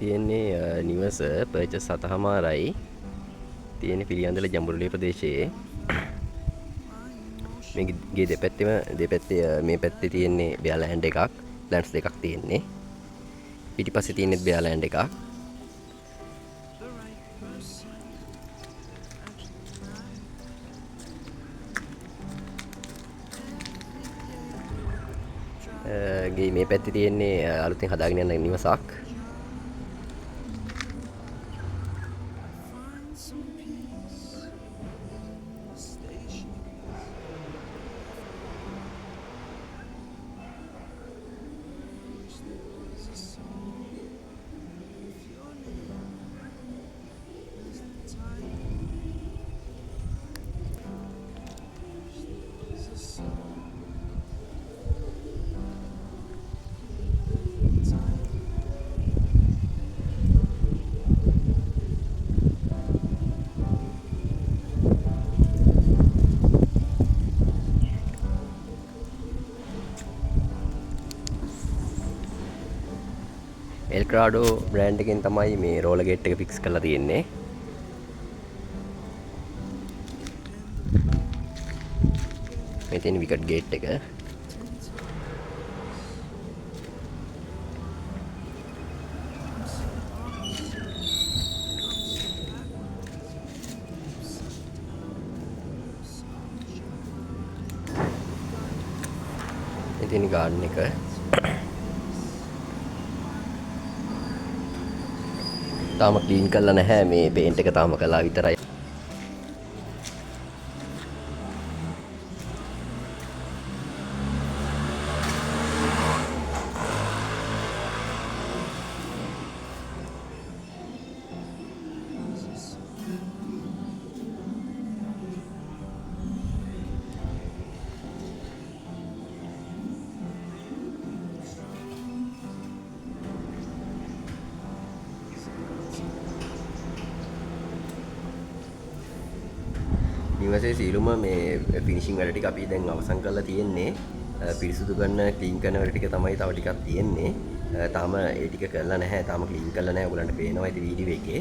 තියෙන්නේ නිවස පර්චස් 7මාරයි තියෙන්නේ පිළියන්දල ජම්බුරුලිය ප්‍රදේශයේ. මේ ගේ දෙපැත්තේ මේ පැත්තේ තියෙන්නේ බෙයා ලෑන්ඩ් එකක්, ලෑන්ඩ්ස් දෙකක් තියෙන්නේ. පිටිපස්සේ තියෙන්නේ බෙයා ලෑන්ඩ් එකක්. ගේ මේ පැත්තේ තියෙන්නේ අලුතෙන් හදාගෙන යන නිවසක්. එල්ක්‍රාඩෝ බ්‍රෑන්ඩ් එකෙන් තමයි මේ රෝලර් ගේට් එක ෆික්ස් කරලා තියෙන්නේ. මේ තියෙන විකට් ගේට් එක. මේ තියෙන ගාඩන් එක. තාම ක්ලීන් කරලා නැහැ, මේ පේන්ට් එක තාම කළා විතරයි. නිවසේ සියලුම මේ ෆිනිෂිං වැඩ ටික අපි දැන් අවසන් කරලා තියෙන්නේ. පිරිසුදු කරන ක්ලීන් කරන වැඩ ටික තමයි තව ටිකක් තියෙන්නේ. තාම ඒ ටික කරලා නැහැ. තාම ක්ලීන් කරලා නැහැ. ඔයගලන්ට පේනවා ඉතින් වීඩියෝ එකේ.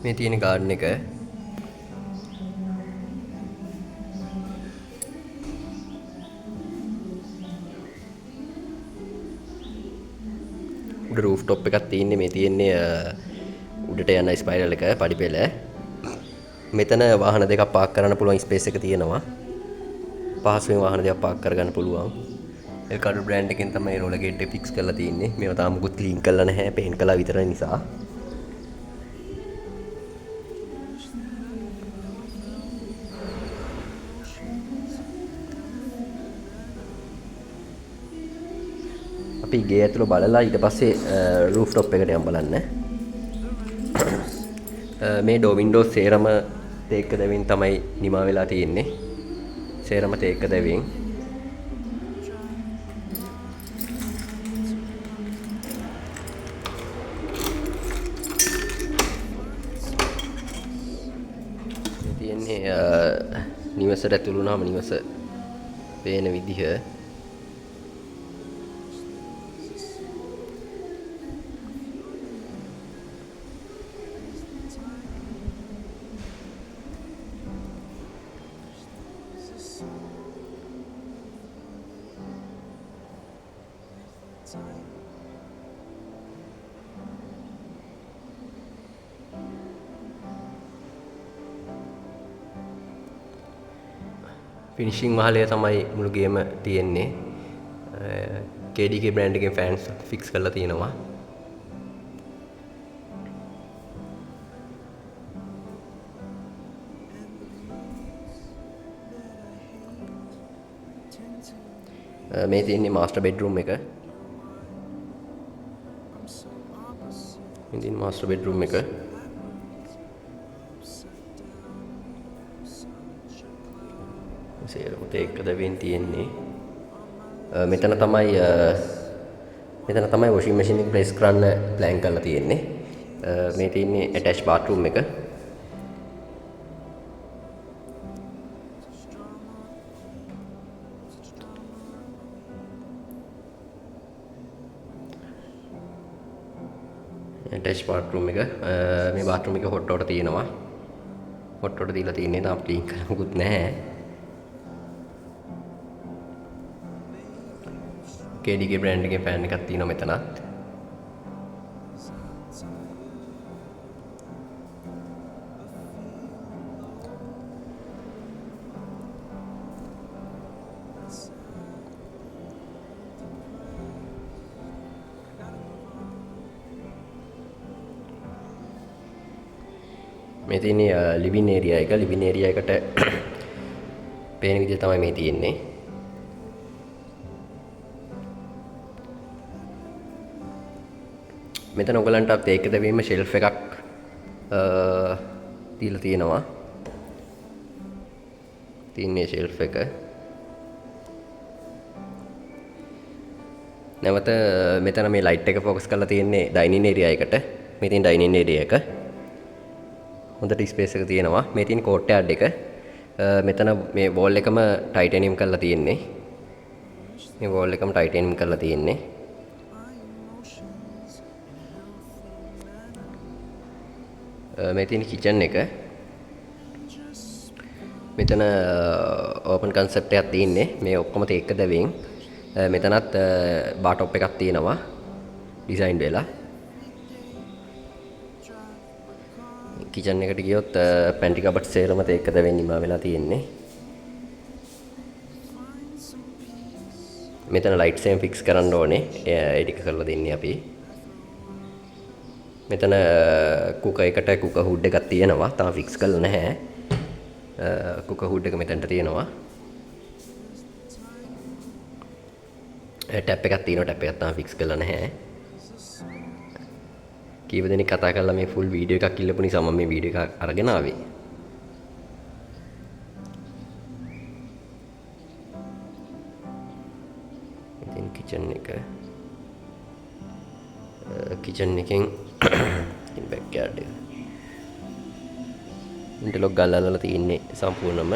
මේ තියෙන ගාඩන් එක. උඩ රූෆ් টොප් එකක් තියෙන්නේ. මේ තියෙන්නේ උඩට යන ස්පයිරල් එක පඩිපෙළ. මෙතන වාහන දෙකක් පාක් කරන්න පුළුවන් ස්පේස් එක තියෙනවා. පහසුවෙන් වාහන දෙකක් පාක් කරගන්න පුළුවන්. එල්කාඩෝ බ්‍රෑන්ඩ් එකෙන් තමයි රෝලර් ගේට් එක ෆික්ස් කරලා තියෙන්නේ. මේවා තාම මුකුත් ක්ලීන් කරලා නැහැ. පේන්ට් කළා විතර නිසා. අපි ගේ ඇතුළ බලලා ඊට පස්සේ රූෆ් টොප් එකට යම් බලන්න. මේ ඩෝ වින්ඩෝස් සේරම තේක්ක දැවෙන් තමයි නිමා වෙලා තියෙන්නේ. සේරම තේක්ක දැවෙන්. තියෙන්නේ නිවසට ඇතුළු වුණාම නිවස පේන විදිහ. ෆිනිෂිං වහලය තමයි මුළු ගේම තියෙන්නේ. KDK බ්‍රෑන්ඩ් එකේ ෆෑන්ස් ෆික්ස් කරලා තියෙනවා. මේ තියෙන්නේ මාස්ටර් බෙඩ්රූම් එක. මේ තියෙන්නේ මාස්ටර් බෙඩ්රූම් එක. සේරම තේක්ක දැවෙන් තියෙන්නේ. මෙතන තමයි වොෂින් මැෂින් එක ප්ලේස් කරන්න ප්ලෑන් කරලා තියෙන්නේ. මේ තියෙන්නේ ඇටච් බාත්රූම් එක. ඇටච් බාත්රූම් එක. මේ බාත්රූම් එක හොට්ටෝට තියෙනවා. හොට්ටෝට දීලා තියෙන්නේ තාම ක්ලීන් කරලා මුකුත් නැහැ. KDK බ්‍රෑන්ඩ් එකේ ෆෑන් එකක් තියෙනවා මෙතනත්. මේ තියෙන්නේ ලිවින් ඒරියා එක. ලිවින් ඒරියා එකට පේන විදිහ තමයි මේ තියෙන්නේ. මෙතන ඔයගලන්ට තේක දැවීම ෂෙල්ෆ් එකක් දීලා තියෙනවා. තියන්නේ ෂෙල්ෆ් එක. නැවත මෙතන මේ ලයිට් එක ફોකස් කරලා තියෙන්නේ ඩයිනින් ඒරියා එකට. මේ තියෙන ඩයිනින් ඒරියා එක. හොඳට ස්පේස් එක තියෙනවා. මේ තියෙන කෝට්යාඩ් එක. මෙතන මේ වෝල් එකම ටයිටේනියම් කරලා තියෙන්නේ. මේ වෝල් එකම ටයිටේනියම් කරලා තියෙන්නේ. මේ තියෙන කිචන් එක. මෙතන ඕපන් කන්සෙප්ට් එකක් තියෙන්නේ. මේ ඔක්කොම තේක්ක දැවීම්. මෙතනත් බාර් টොප් එකක් තියෙනවා. ඩිසයින් වෙලා. කිචන් එකට ගියොත් පැන්ටි කබඩ් සේරම තේක්ක දැවෙන් නිමා වෙලා තියෙන්නේ. මෙතන ලයිට්ස් එකෙන් ෆික්ස් කරන්න ඕනේ. ඒ ටික කරලා දෙන්නේ අපි. මෙතන කුක එකට කුක හුඩ් එකක් තියෙනවා. තාම ෆික්ස් කරලා නැහැ. කුක හුඩ් එක මෙතනට තියෙනවා. ටැප් එකක් තියෙනවා. ටැප් එකක් තාම ෆික්ස් කරලා නැහැ. කීප දෙනෙක් කතා කරලා මේ ෆුල් වීඩියෝ එකක් ඉල්ලපු නිසා මම මේ වීඩියෝ එක අරගෙන ආවේ. ඉතින් කිචන් එක කිචන් එකෙන් ඉතින් බෑක් යාඩ් එක ඉන්ටර්ලොක් ගල්ලා තියෙන්නේ සම්පූර්ණම.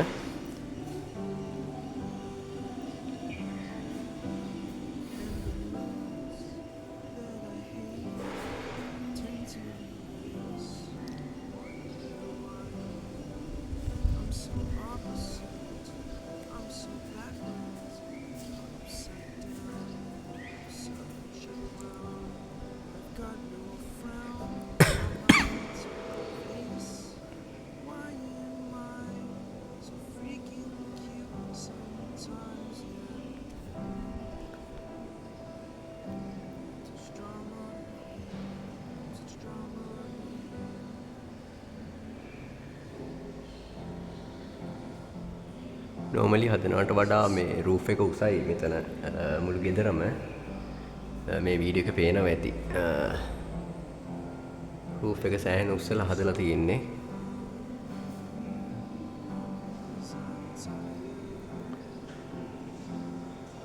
නෝමලි හදනවට වඩා මේ රූෆ් එක උසයි මෙතන මුළු ගෙදරම. මේ වීඩියෝ එක පේනවා ඇති. රූෆ් එක සෑහෙන උස්සලා හදලා තියෙන්නේ.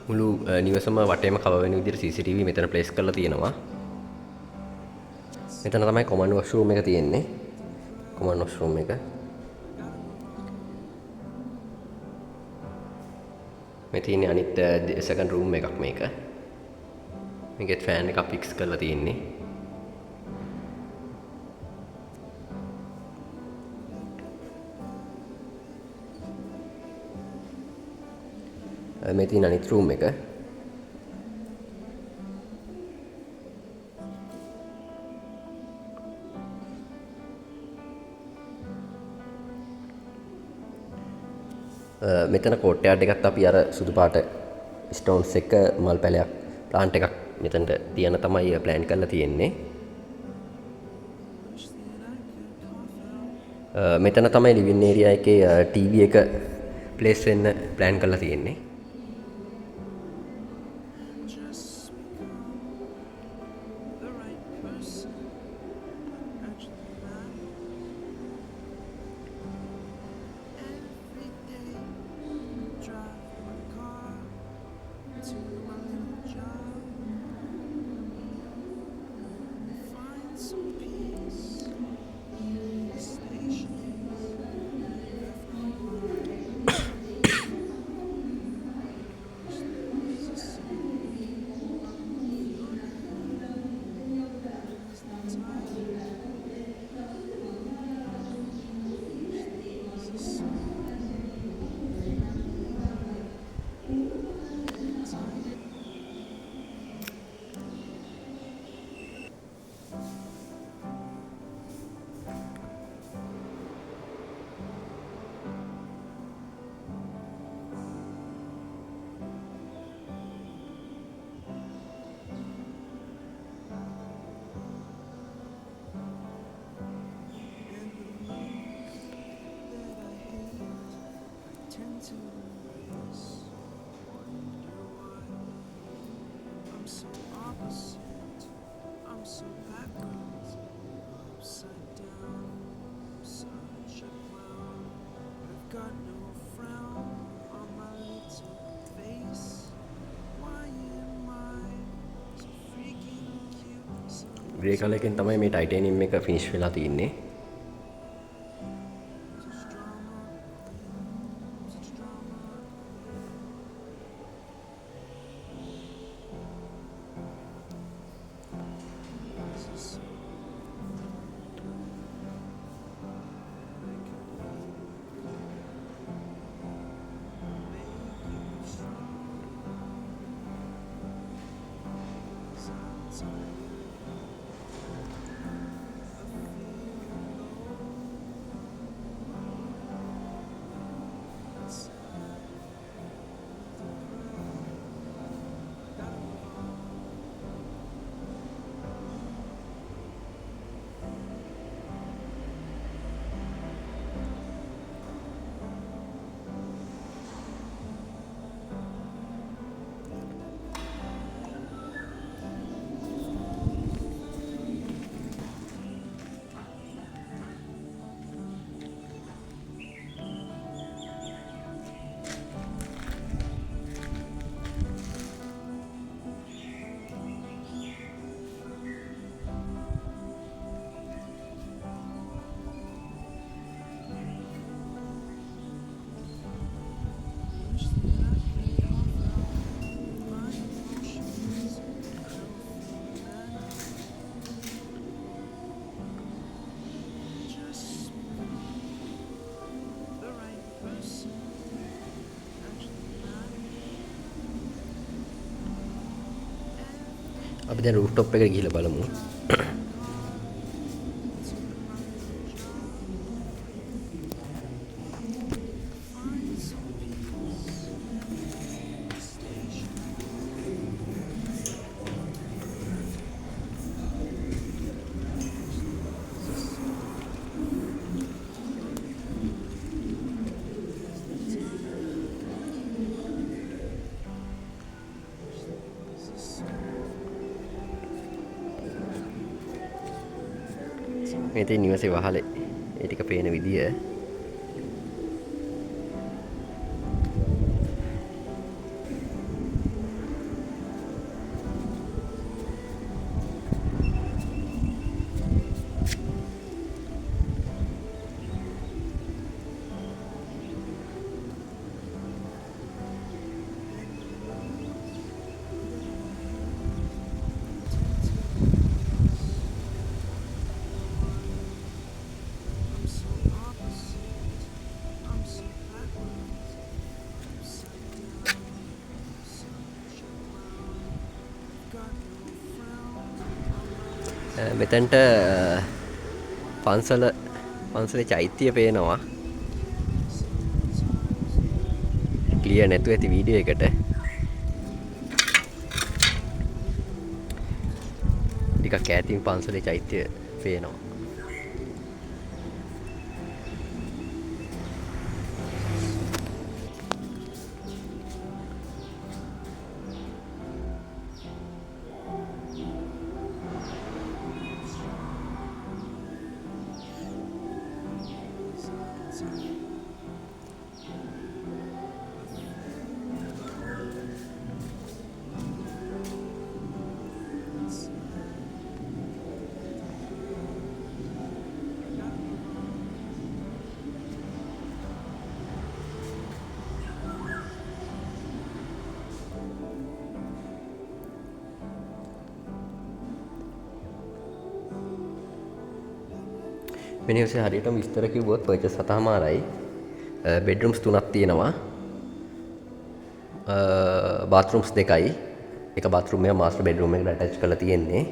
මුළු නිවසම වටේම කව වෙන විදිහට CCTV මෙතන ප්ලේස් කරලා තියෙනවා. මෙතන තමයි කොමන් වොෂ්රූම් එක තියෙන්නේ. කොමන් වොෂ්රූම් එක. මේ තියෙන්නේ අනිත් සෙකන්ඩ් රූම් එකක් මේක. මේකෙත් ෆෑන් එකක් ෆික්ස් කරලා තියෙන්නේ. මේ තියෙන අනිත් රූම් එක. මෙතන කෝට්යාඩ් එකත් අපි අර සුදු පාට ස්ටෝන්ස් එක මල් පැලයක් ප්ලාන්ට් එකක් මෙතනට තියන තමයි ප්ලෑන් කරලා තියෙන්නේ. මෙතන තමයි ලිවින් ඒරියා එකේ TV එක ප්ලේස් වෙන්න ප්ලෑන් කරලා තියෙන්නේ. ග්‍රේ කලර් එකෙන් තමයි මේ ටයිටේනියම් එක ෆිනිෂ් වෙලා තියෙන්නේ. අපි දැන් රූෆ්ටොප් එකට ගිහිල්ලා බලමු. මේ තියෙන නිවසේ වහලේ ඒ ටික පේන විදිය. මෙතැන්ට පන්සලේ චෛත්‍යය පේනවා. ක්ලියර් නැතුව ඇති වීඩියෝ එකට. ටිකක් ඈතින් පන්සලේ චෛත්‍යය පේනවා. මේ නිවසේ හරියටම විස්තර කිව්වොත් පර්චේස් 7මාරයි. බෙඩ්රූම්ස් 3ක් තියෙනවා. බාත්රූම්ස් 2යි. එක බාත්රූම් එක මාස්ටර් බෙඩ්රූම් එකට ඇටච් කරලා තියෙන්නේ.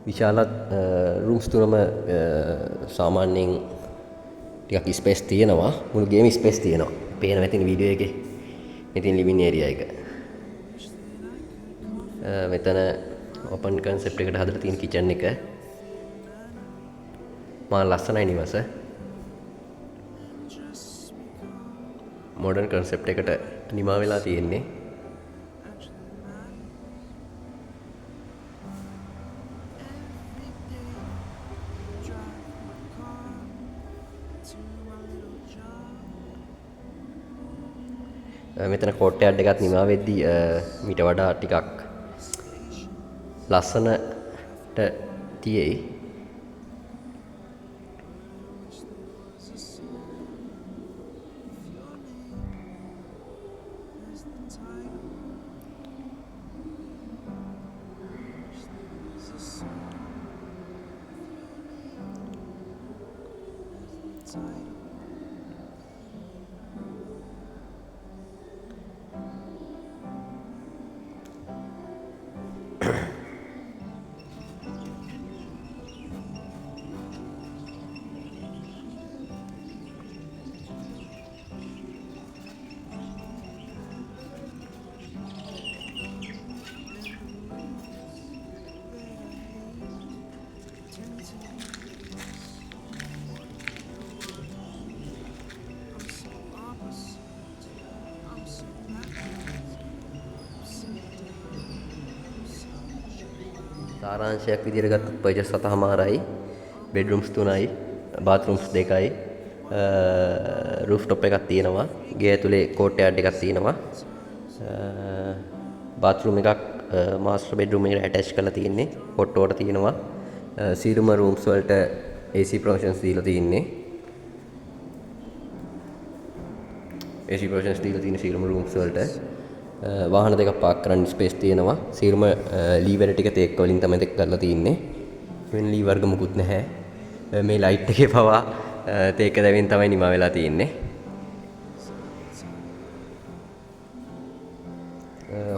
විශාල රූම්ස් තුනම සාමාන්‍යයෙන් ටිකක් ස්පේස් තියෙනවා. මුළු ගේම ස්පේස් තියෙනවා. පේන නැතින වීඩියෝ එකේ. මෙතන ලිවිං ඒරියා එක. මෙතන ඕපන් කන්සෙප්ට් එකට හදලා තියෙන කිචන් එක. මා ලස්සනයි නිවස. මොඩර්න් කන්සෙප්ට් එකට නිමා වෙලා තියෙන්නේ. මෙතන කොට්ටයක් දෙකක් නිමා වෙද්දී මීට වඩා ටිකක් ලස්සනට තියෙයි. සාරාංශයක් විදිහට ගත්තොත් පර්චස් 7.5යි, බෙඩ්රූම්ස් 3යි, බාත්රූම්ස් 2යි, රූෆ්ටොප් එකක් තියෙනවා. ගේ ඇතුලේ කෝට්ටයාඩ් එකක් තියෙනවා. බාත්රූම් එකක් මාස්ටර් බෙඩ්රූම් එකට ඇටච් කරලා තියෙන්නේ. කොට්ටුවට තියෙනවා. සීරුම රූම්ස් වලට AC ප්‍රොවිෂන්ස් දීලා තියෙන්නේ. AC ප්‍රොවිෂන්ස් දීලා තියෙන සීරුම රූම්ස් වලට වාහන දෙකක් පාක් කරන්න ස්පේස් තියෙනවා. සීරුම ලීවර ටික තේක් වලින් තමයි දෙක කරලා තියෙන්නේ. වෙන ලී වර්ග මුකුත් නැහැ. මේ ලයිට් එකේ පවා තේක දැවෙන් තමයි නිමා වෙලා තියෙන්නේ.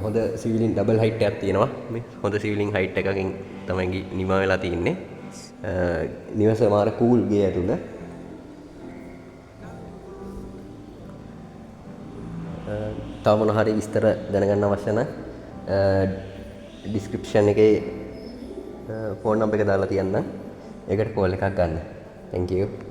හොඳ සිවිලින් ඩබල් හයිට් එකක් තියෙනවා. මේ හොඳ සිවිලින් හයිට් එකකින් තමයි නිමා වෙලා තියෙන්නේ. නිවස මාර කූල් ගේ ඇතුළ. තව මොන හරි විස්තර දැනගන්න අවශ්‍ය නම් ඩිස්ක්‍රිප්ෂන් එකේ ෆෝන් නම්බර් එක දාලා තියන්නම්. ඒකට කෝල් එකක් ගන්න. Thank you.